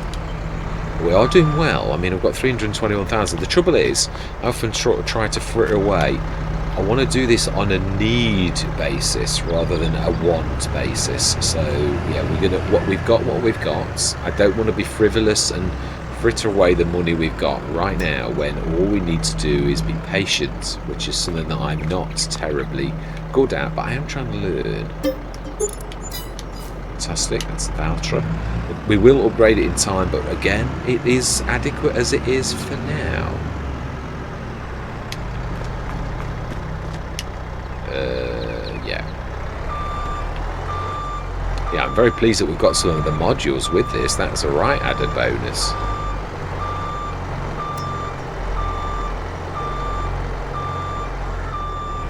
we are doing well. I mean, I've got 321,000. The trouble is, I often try to fritter away. I want to do this on a need basis rather than a want basis. So yeah, we're gonna what we've got. I don't want to be frivolous and fritter away the money we've got right now when all we need to do is be patient, which is something that I'm not terribly good at, but I am trying to learn. Fantastic, that's the Valtra. We will upgrade it in time, but again, it is adequate as it is for now. Yeah, I'm very pleased that we've got some of the modules with this. That's a right added bonus.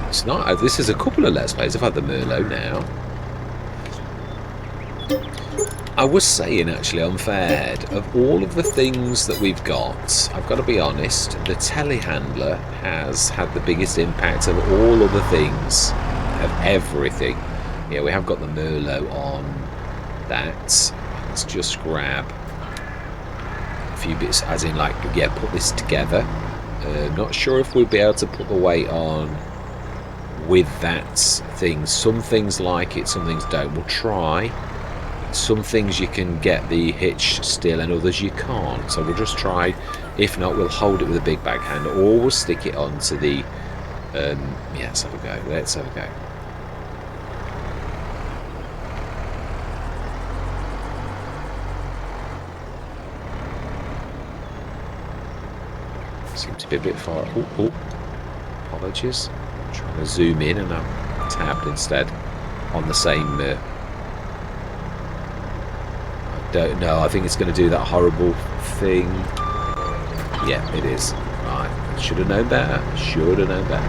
It's not. This is a couple of Let's Plays. I've had the Merlot now. I was saying, actually, on Fairhead, of all of the things that we've got, I've got to be honest, the telehandler has had the biggest impact of all other things, of everything. Yeah, we have got the Merlot on that. Let's just grab a few bits, as in, like, yeah, put this together. Not sure if we'll be able to put the weight on with that thing. Some things like it, some things don't. We'll try. Some things you can get the hitch still, and others you can't. So we'll just try. If not, we'll hold it with a big bag handle, or we'll stick it onto the. Yeah, let's have a go. Let's have a go. Seems to be a bit far. Oh, apologies. I'm trying to zoom in, and I'm tabbed instead on the same. Don't know. I think it's going to do that horrible thing. Yeah, it is. Right. Should have known better. Should have known better.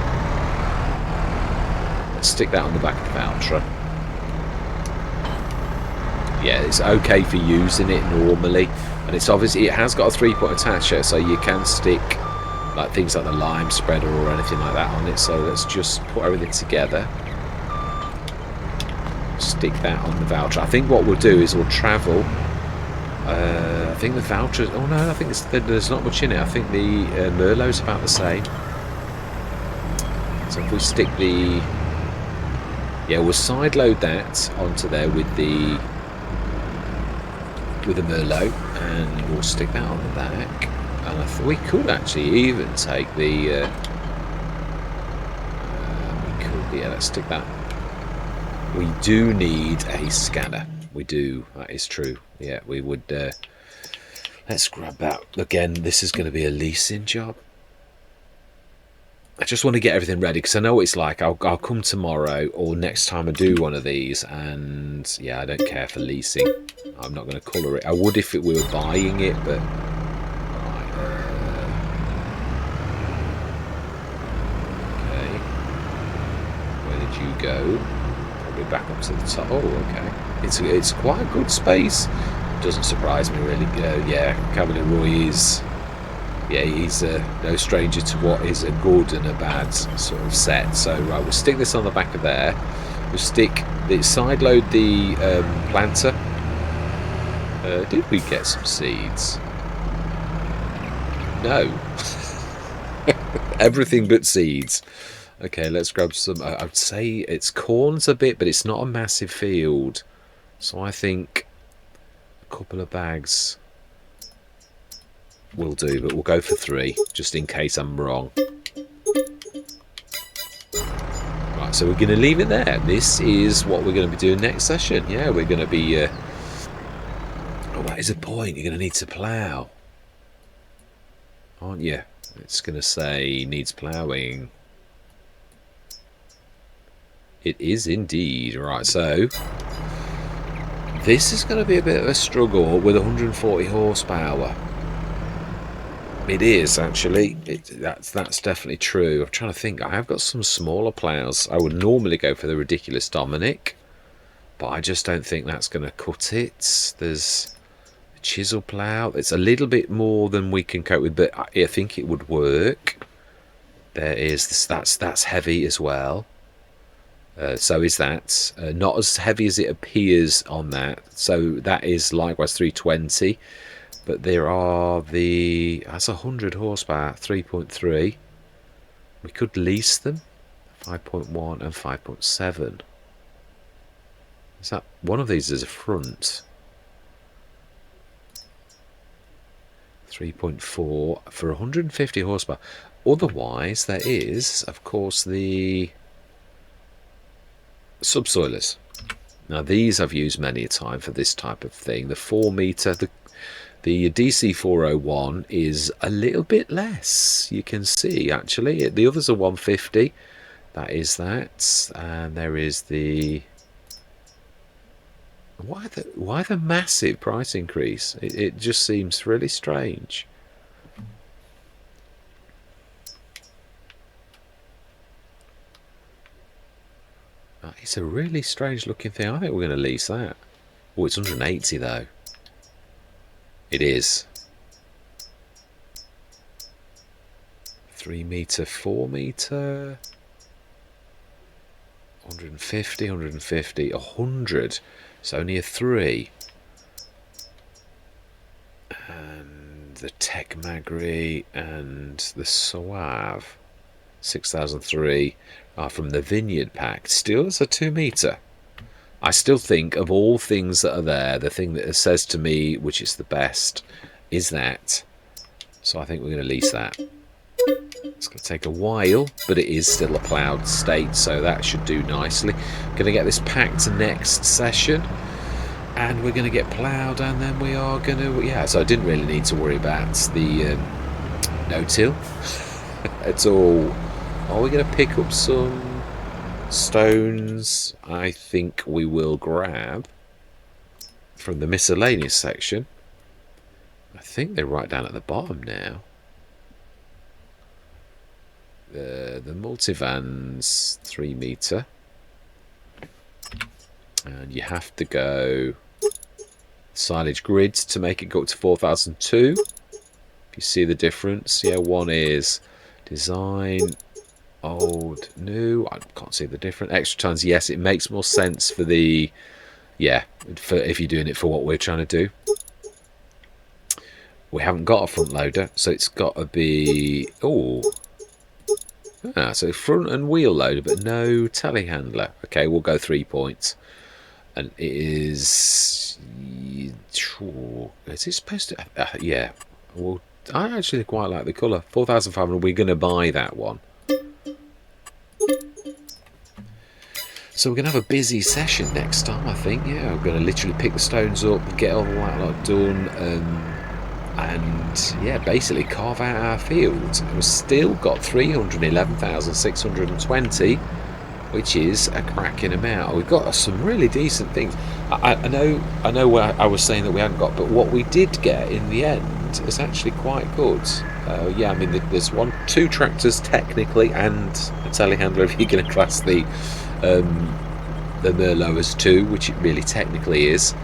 Let's stick that on the back of the Valtra. Yeah, it's okay for using it normally, and it's obviously it has got a 3-point attacher, so you can stick like things like the lime spreader or anything like that on it. So let's just put everything together. Stick that on the Valtra. I think what we'll do is we'll travel. I think the Valtra. Oh no, I think there's not much in it. I think the Merlot's about the same. So if we stick the, yeah, we'll side load that onto there with the Merlot, and we'll stick that on the back. And I thought we could actually even take the. We could, yeah. Let's stick that. We do need a scanner. We do. That is true. Yeah, we would. Let's grab that. Again, this is going to be a leasing job. I just want to get everything ready, because I know what it's like. I'll come tomorrow or next time I do one of these, and yeah, I don't care for leasing. I'm not going to colour it. I would if we were buying it, but right. Okay. Where did you go? Probably back up to the top. Oh, okay. It's quite a good space. Doesn't surprise me really. Yeah, Cavalier Roy is. Yeah, he's no stranger to what is a good and a bad sort of set. So right, we'll stick this on the back of there. We'll stick the side load the planter. Did we get some seeds? No. Everything but seeds. Okay, let's grab some. I'd say it's corns a bit, but it's not a massive field. So I think a couple of bags will do, but we'll go for 3, just in case I'm wrong. Right, so we're going to leave it there. This is what we're going to be doing next session. Yeah, we're going to be... Oh, that is a point. You're going to need to plough, aren't you? It's going to say needs ploughing. It is indeed. Right, so... This is going to be a bit of a struggle with 140 horsepower. It is, actually. That's definitely true. I'm trying to think. I have got some smaller ploughs. I would normally go for the ridiculous Dominic, but I just don't think that's going to cut it. There's a chisel plough. It's a little bit more than we can cope with, but I think it would work. There is this, that's heavy as well. So is that. Not as heavy as it appears on that. So that is likewise 320. But there are that's 100 horsepower, 3.3. We could lease them, 5.1 and 5.7. Is that one of these is a front? 3.4 for 150 horsepower. Otherwise, there is, of course, the subsoilers. Now, these I've used many a time for this type of thing. The 4 meter, the DC401 is a little bit less. You can see, actually. The others are 150. That is that. And there is the... Why the massive price increase? It just seems really strange. It's a really strange looking thing. I think we're going to lease that. Oh, it's 180 though. It is. 3 meter, 4 meter. 150, 150, 100. It's only a 3. And the Tech Magri and the Suave 6003 are from the Vineyard pack. Still, it's a 2 meter. I still think of all things that are there, the thing that says to me which is the best is that. So I think we're going to lease that. It's going to take a while, but it is still a ploughed state, so that should do nicely. Going to get this packed next session, and we're going to get ploughed, and then we are going to, yeah, so I didn't really need to worry about the no-till at all. Are we going to pick up some stones? I think we will grab from the miscellaneous section. I think they're right down at the bottom now. The multivans 3 meter, and you have to go silage grids to make it go up to 4002. If you see the difference, yeah, one is design, old, new. I can't see the difference. Extra tons, yes, it makes more sense for the, yeah, for if you're doing it for what we're trying to do. We haven't got a front loader, so it's got to be, oh. So front and wheel loader, but no telehandler. Okay, we'll go 3 points. And it is... Is it supposed to... yeah. Well, I actually quite like the colour. 4,500, we're going to buy that one. So we're going to have a busy session next time, I think. Yeah, we're going to literally pick the stones up, get all that lot done, and yeah, basically carve out our field. We've still got 311,620, which is a cracking amount. We've got some really decent things. I know where I was saying that we hadn't got, but what we did get in the end is actually quite good. Yeah, I mean, there's 2 tractors technically, and a telehandler if you're going to class the Merlot as 2, which it really technically is.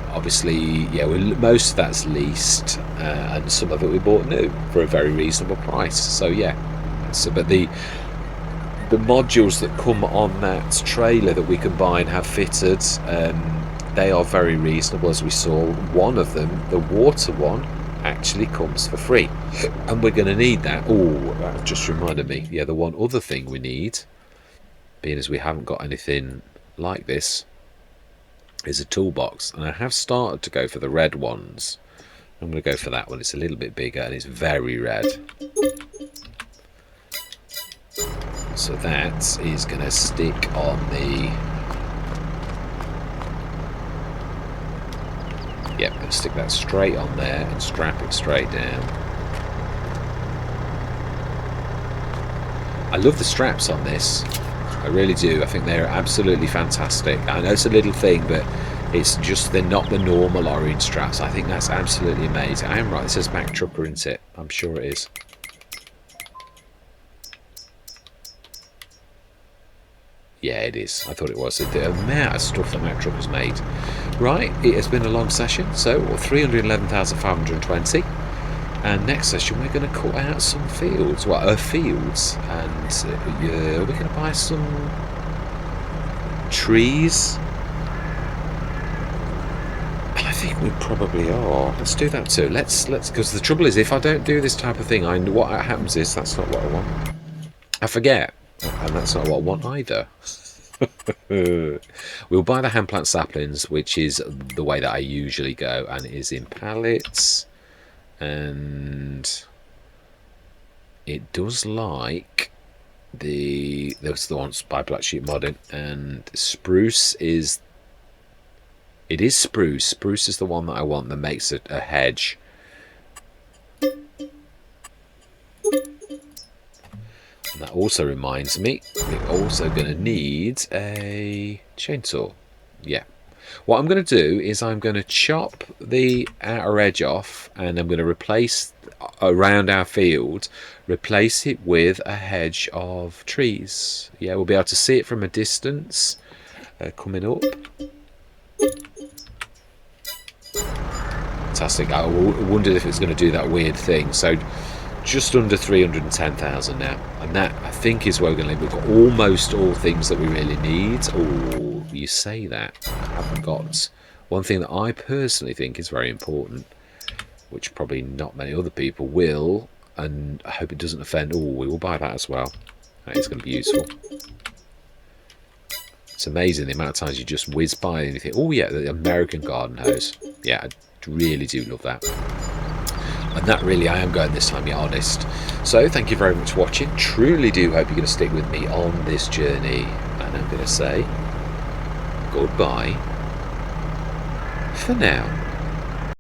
Obviously, yeah, most of that's leased, and some of it we bought new for a very reasonable price. So yeah, so but the modules that come on that trailer that we can buy and have fitted, they are very reasonable. As we saw, one of them, the water one, actually comes for free, and we're going to need that. Oh, that just reminded me. Yeah, the one other thing we need, being as we haven't got anything like this, is a toolbox, and I have started to go for the red ones. I'm going to go for that one. It's a little bit bigger and it's very red. So that is going to stick on the... Yep, I'm going to stick that straight on there and strap it straight down. I love the straps on this. I really do. I think they're absolutely fantastic. I know it's a little thing, but it's just, they're not the normal orange straps. I think that's absolutely amazing. I am right, it says Mack Trucker, isn't it? I'm sure it is. Yeah, it is. I thought it was. The amount of stuff that Mack Trucker's made. Right, it has been a long session, so 311,520. And next session we're going to cut out some fields, fields, and we're going to buy some trees. I think we probably are. Let's do that too. Let's because the trouble is, if I don't do this type of thing, what happens is that's not what I want. I forget, and that's not what I want either. We'll buy the hand plant saplings, which is the way that I usually go, and it is in pallets, and it does like those the ones by Black Sheep Modding, and spruce is. It is spruce. Spruce is the one that I want that makes it a hedge. And that also reminds me, we're also going to need a chainsaw. Yeah. What I'm going to do is I'm going to chop the outer edge off, and I'm going to replace, around our field, replace it with a hedge of trees. Yeah, we'll be able to see it from a distance coming up. Fantastic. I wondered if it's going to do that weird thing. So just under 310,000 now, and that I think is where we're going to live. We've got almost all things that we really need. Oh, you say that. I haven't got one thing that I personally think is very important, which probably not many other people will, and I hope it doesn't offend. Oh, we will buy that as well. That is going to be useful. It's amazing the amount of times you just whiz by and you think, oh yeah, the American garden hose. Yeah, I really do love that. And that really I am going this time, you're honest. So thank you very much for watching. Truly do hope you're going to stick with me on this journey. And I'm going to say goodbye for now.